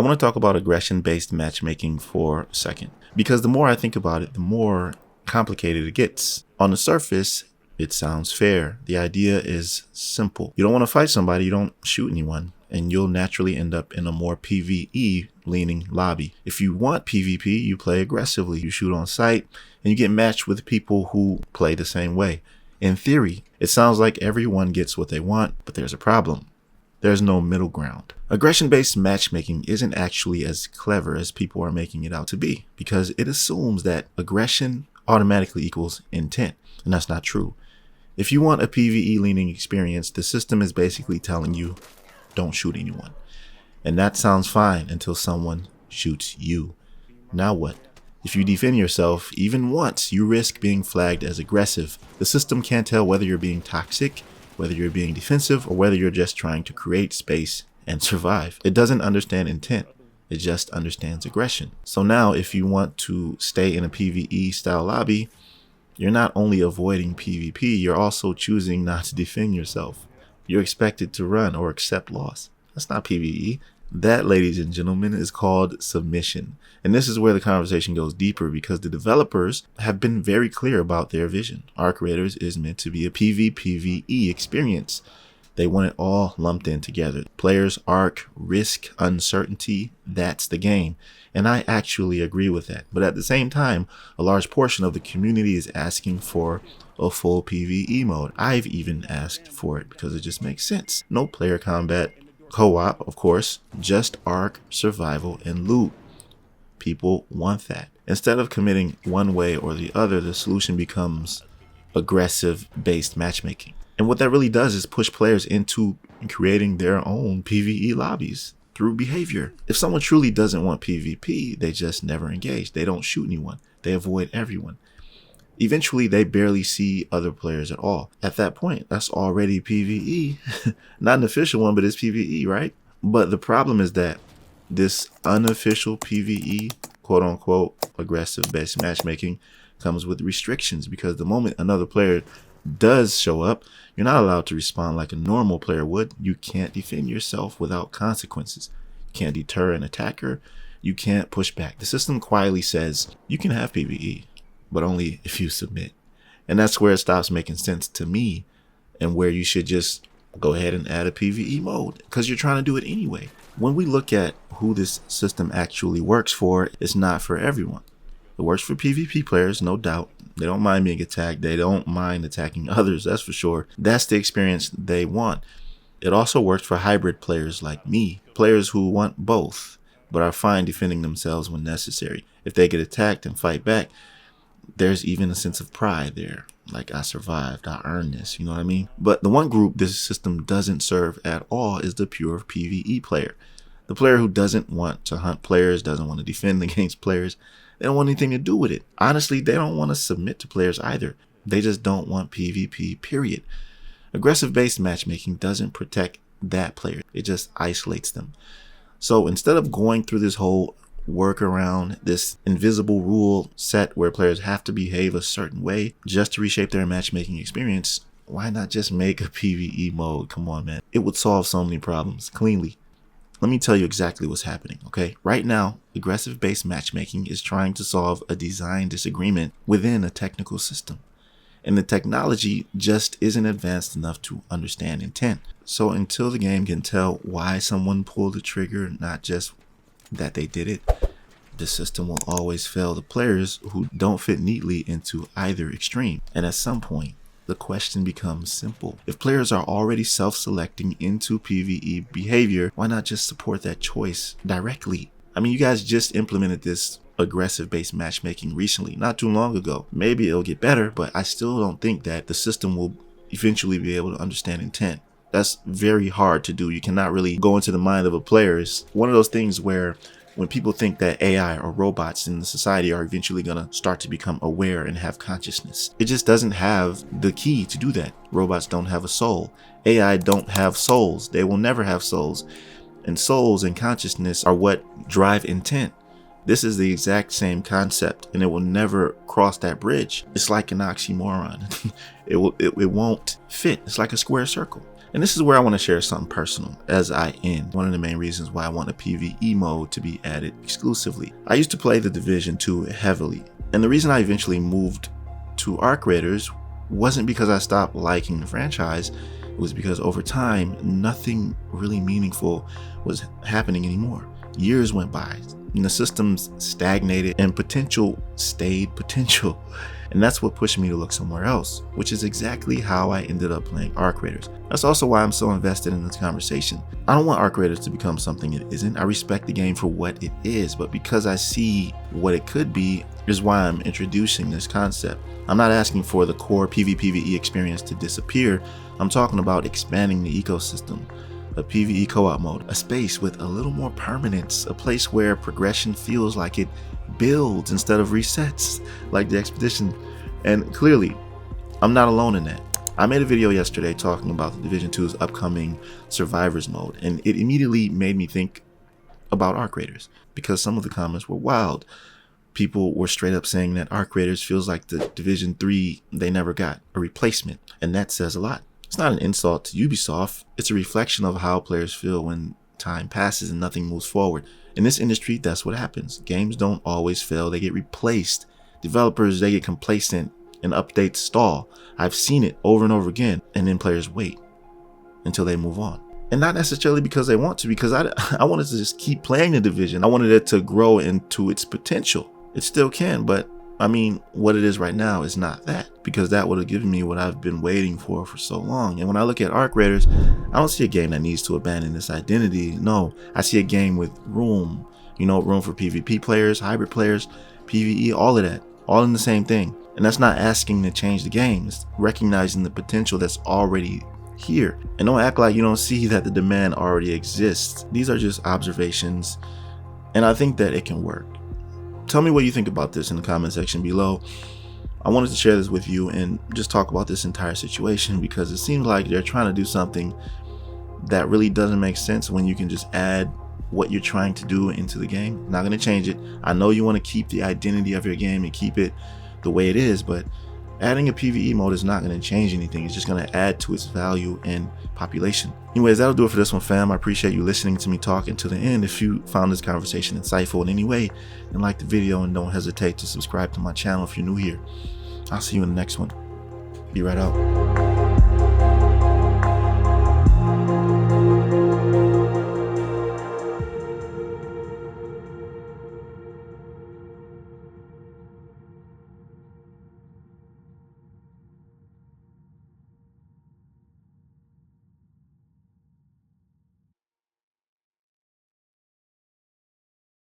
I want to talk about aggression-based matchmaking for a second, because the more I think about it, the more complicated it gets. On the surface, it sounds fair. The idea is simple. You don't want to fight somebody, you don't shoot anyone, and you'll naturally end up in a more PvE leaning lobby. If you want PvP, you play aggressively. You shoot on sight and you get matched with people who play the same way. In theory, it sounds like everyone gets what they want, but there's a problem. There's no middle ground. Aggression-based matchmaking isn't actually as clever as people are making it out to be, because it assumes that aggression automatically equals intent, and that's not true. If you want a PvE leaning experience, the system is basically telling you, don't shoot anyone. And that sounds fine until someone shoots you. Now what? If you defend yourself even once, you risk being flagged as aggressive. The system can't tell whether you're being toxic, whether you're being defensive, or whether you're just trying to create space and survive. It doesn't understand intent. It just understands aggression. So now if you want to stay in a PvE style lobby, you're not only avoiding PvP, you're also choosing not to defend yourself. You're expected to run or accept loss. That's not PvE. That, ladies and gentlemen, is called submission. And this is where the conversation goes deeper, because the developers have been very clear about their vision. Arc Raiders is meant to be a PvPvE experience. They want it all lumped in together. Players, arc, risk, uncertainty, that's the game. And I actually agree with that. But at the same time, a large portion of the community is asking for a full PvE mode. I've even asked for it because it just makes sense. No player combat, co-op, of course, just arc, survival, and loot. People want that. Instead of committing one way or the other, the solution becomes aggressive-based matchmaking. And what that really does is push players into creating their own PvE lobbies through behavior. If someone truly doesn't want PvP, they just never engage. They don't shoot anyone. They avoid everyone. Eventually, they barely see other players at all. At that point, that's already PvE. Not an official one, but it's PvE, right? But the problem is that this unofficial PvE, quote unquote, aggressive-based matchmaking comes with restrictions, because the moment another player does show up, you're not allowed to respond like a normal player would. You can't defend yourself without consequences. You can't deter an attacker. You can't push back. The system quietly says you can have PvE, but only if you submit. And that's where it stops making sense to me, and where you should just go ahead and add a PvE mode, because you're trying to do it anyway. When we look at who this system actually works for, it's not for everyone. It works for PvP players, no doubt. They don't mind being attacked. They don't mind attacking others, that's for sure. That's the experience they want. It also works for hybrid players like me, players who want both, but are fine defending themselves when necessary. If they get attacked and fight back, there's even a sense of pride there. Like, I survived, I earned this, you know what I mean? But the one group this system doesn't serve at all is the pure PvE player. The player who doesn't want to hunt players, doesn't want to defend against players. They don't want anything to do with it. Honestly, they don't want to submit to players either. They just don't want PvP, period. Aggressive-based matchmaking doesn't protect that player. It just isolates them. So instead of going through this whole workaround, this invisible rule set where players have to behave a certain way just to reshape their matchmaking experience, why not just make a PvE mode? Come on, man. It would solve so many problems cleanly. Let me tell you exactly what's happening, okay? Right now, aggressive-based matchmaking is trying to solve a design disagreement within a technical system. And the technology just isn't advanced enough to understand intent. So until the game can tell why someone pulled the trigger, not just that they did it, the system will always fail the players who don't fit neatly into either extreme. And at some point, the question becomes simple. If players are already self-selecting into PvE behavior, why not just support that choice directly? I mean, you guys just implemented this aggressive-based matchmaking recently, not too long ago. Maybe it'll get better, but I still don't think that the system will eventually be able to understand intent. That's very hard to do. You cannot really go into the mind of a player. It's one of those things where when people think that AI or robots in the society are eventually going to start to become aware and have consciousness, it just doesn't have the key to do that. Robots don't have a soul. AI don't have souls. They will never have souls. And souls and consciousness are what drive intent. This is the exact same concept, and it will never cross that bridge. It's like an oxymoron. It won't fit. It's like a square circle. And this is where I want to share something personal as I end. One of the main reasons why I want a PvE mode to be added exclusively. I used to play the Division 2 heavily, and the reason I eventually moved to Arc Raiders wasn't because I stopped liking the franchise. It was because over time, nothing really meaningful was happening anymore. Years went by and the systems stagnated and potential stayed potential. And that's what pushed me to look somewhere else, which is exactly how I ended up playing Arc Raiders. That's also why I'm so invested in this conversation. I don't want Arc Raiders to become something it isn't. I respect the game for what it is, but because I see what it could be is why I'm introducing this concept. I'm not asking for the core PvPvE experience to disappear. I'm talking about expanding the ecosystem. A PvE co-op mode, a space with a little more permanence, a place where progression feels like it builds instead of resets, like the Expedition. And clearly, I'm not alone in that. I made a video yesterday talking about the Division 2's upcoming Survivors mode, and it immediately made me think about Arc Raiders, because some of the comments were wild. People were straight up saying that Arc Raiders feels like the Division 3 they never got, a replacement, and that says a lot. It's not an insult to Ubisoft, it's a reflection of how players feel when time passes and nothing moves forward. In this industry, that's what happens. Games don't always fail, they get replaced. Developers, they get complacent and updates stall. I've seen it over and over again, and then players wait until they move on. And not necessarily because they want to, because I wanted to just keep playing the Division. I wanted it to grow into its potential. It still can, but I mean, what it is right now is not that, because that would have given me what I've been waiting for so long. And when I look at Arc Raiders, I don't see a game that needs to abandon this identity. No, I see a game with room, room for PvP players, hybrid players, PvE, all of that, all in the same thing. And that's not asking to change the game. It's recognizing the potential that's already here. And don't act like you don't see that the demand already exists. These are just observations, and I think that it can work. Tell me what you think about this in the comment section below. I wanted to share this with you and just talk about this entire situation, because it seems like they're trying to do something that really doesn't make sense when you can just add what you're trying to do into the game. Not going to change it. I know you want to keep the identity of your game and keep it the way it is, but adding a PvE mode is not going to change anything. It's just going to add to its value and population. Anyways, that'll do it for this one, fam. I appreciate you listening to me talk until the end. If you found this conversation insightful in any way, then like the video and don't hesitate to subscribe to my channel if you're new here. I'll see you in the next one. Be right out.